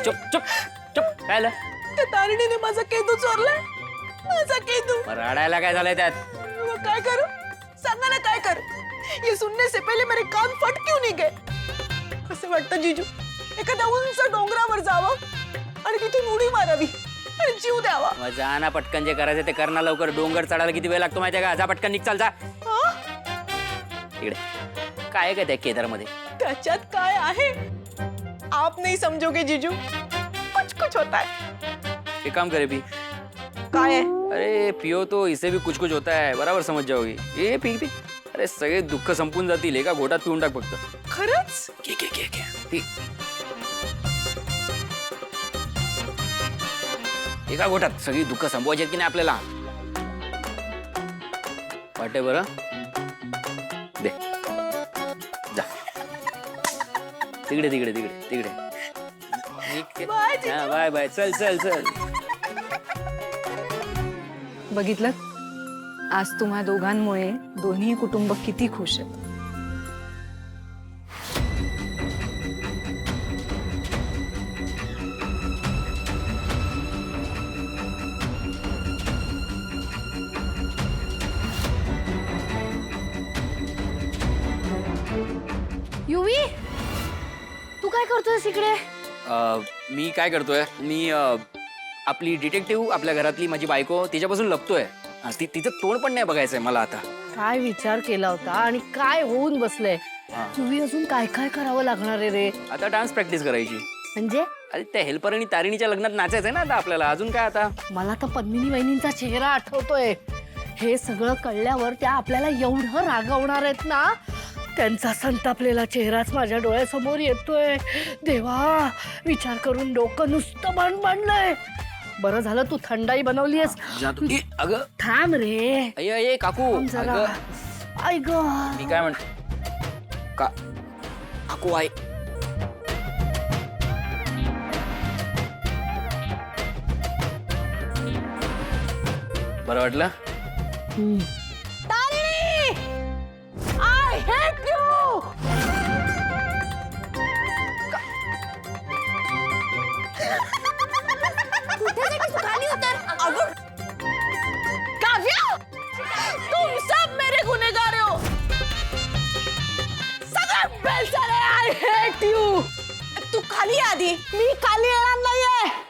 चुप चुप चुप काय झालं? त्या तारिणीने माझा केतू चोरलाय, माझा केतू। रडायला काय झालंय त्यात? मग काय करू? सांगा ना काय करू? ये सुनने से पहले मेरे कान फट क्यों नहीं गए? असं वाटतं जीजू एखाद्या उंच डोंगरावर जावं आणि तिथून उडी मारावी आणि जीव द्यावा। मग जा ना पटकन, जे करायचं ते कर ना लवकर। डोंगर चढायला किती वेळ लागतो माहितीये का? जा पटकन निघ, चाल जा हा? इकडे। काय आहे का त्या केदारमध्ये? त्याच्यात काय आहे आप नहीं समझोगे जीजू, कुछ कुछ होता है। एक काम करे पी। काय है? अरे पियो तो इसे भी कुछ कुछ होता है, बराबर समझ जाओगी। ये पी पी। अरे सगळे दुःख संपून जातील, एका घोटात पिऊन टाक फक्त। खरंच? घे पी। एका घोटात सगळी दुःख संपवायची की नाही आपल्याला? वाटते बरं? दे जा तिकडे तिकडे तिकडे तिकडे। बाय जीजू। हा, बाय बाय, चल चल चल। बघितलं, आज तुम्हा दोघांमुळे दोन्ही कुटुंब किती खुश आहेत। युवी, तू काय करतोयस इकडे? मी काय करतोय, मी आपली डिटेक्टिव्ह, आपल्या घरातली माझी बायको, तिच्यापासून लपतोय। तिचं तोंड पण नाही बघायचंय मला आता। काय विचार केला होता आणि काय होऊन बसलंय? युवी, अजून काय काय करावं लागणार आहे रे? आता डान्स प्रॅक्टिस करायची। म्हणजे अरे त्या हेल्पर आणि तारिणीच्या लग्नात नाचायचंय ना आता आपल्याला, अजून काय आता? मला तर पद्मिनी वहिनींचा चेहरा आठवतोय। हे सगळं कळल्यावर त्या आपल्याला एवढं रागवणार आहेत ना, त्यांचा संतापलेला चेहराच माझ्या डोळ्यासमोर येतोय। देवा, विचार करून डोकं नुसतं बनलंय। बरं झालं तू थंडाई बनवलीयस। अगं थांब रे, अय काकू, थांब जरा। अगं ऐक ग, मी काय म्हणतो काकू आहे। बरं वाटलं? Tarini, I hate you. अगं, काव्या, तुम सब मेरे गुनेगार हो। सगळे बेलचारे, I hate you. तू खाली ये आधी, मी खाली येणार नाहीये।